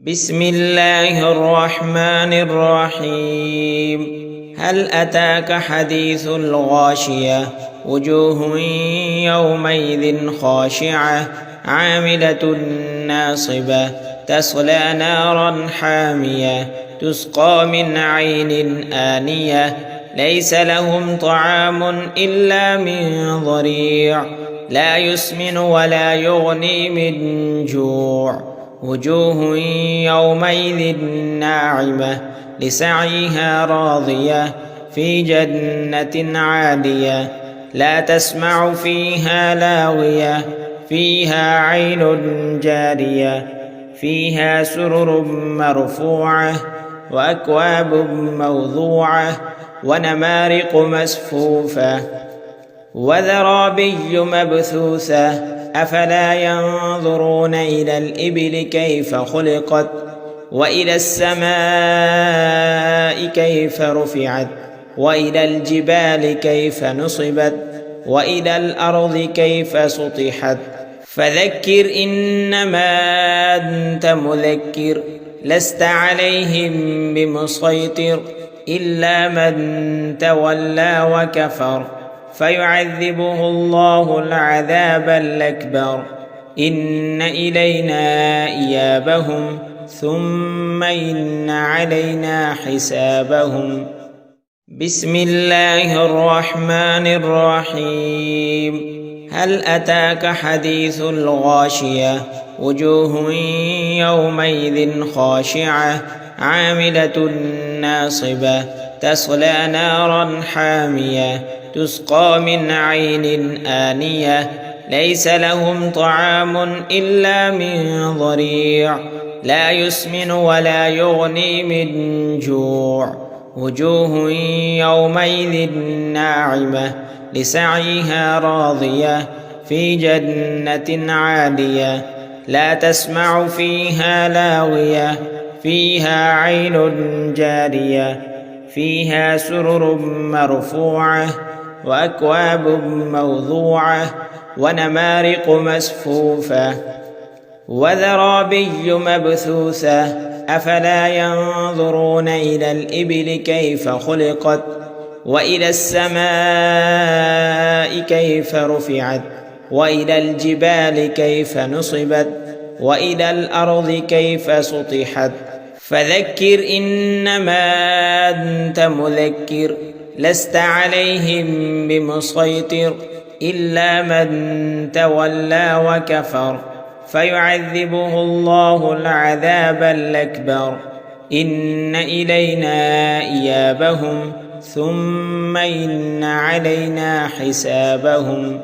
بسم الله الرحمن الرحيم. هل أتاك حديث الغاشية؟ وجوه يومئذ خاشعة عاملة ناصبة تصلى نارا حامية تسقى من عين آنية ليس لهم طعام إلا من ضريع لا يسمن ولا يغني من جوع. وجوه يومئذ ناعمة لسعيها راضية في جنة عالية لا تسمع فيها لاغية فيها عين جارية فيها سرر مرفوعة وأكواب موضوعة ونمارق مسفوفة وزرابي مبثوثة أفلا ينظرون إلى الإبل كيف خلقت وإلى السماء كيف رفعت وإلى الجبال كيف نصبت وإلى الأرض كيف سطحت فذكر إنما أنت مذكر لست عليهم بمسيطر إلا من تولى وكفر فيعذبه الله العذاب الأكبر إن إلينا إيابهم ثم إن علينا حسابهم. بسم الله الرحمن الرحيم. هل أتاك حديث الغاشية؟ وجوه يومئذ خاشعة عاملة ناصبة تصلى نارا حامية تسقى من عين آنية ليس لهم طعام إلا من ضريع لا يسمن ولا يغني من جوع. وجوه يومئذ ناعمة لسعيها راضية في جنة عالية لا تسمع فيها لاغية فيها عين جارية فيها سرر مرفوعة وأكواب موضوعة ونمارق مسفوفة وزرابي مبثوثة أفلا ينظرون إلى الإبل كيف خلقت وإلى السماء كيف رفعت وإلى الجبال كيف نصبت وإلى الأرض كيف سطحت فذكر إنما أنت مذكر لست عليهم بمسيطر إلا من تولى وكفر فيعذبه الله العذاب الأكبر إن إلينا إيابهم ثم إن علينا حسابهم.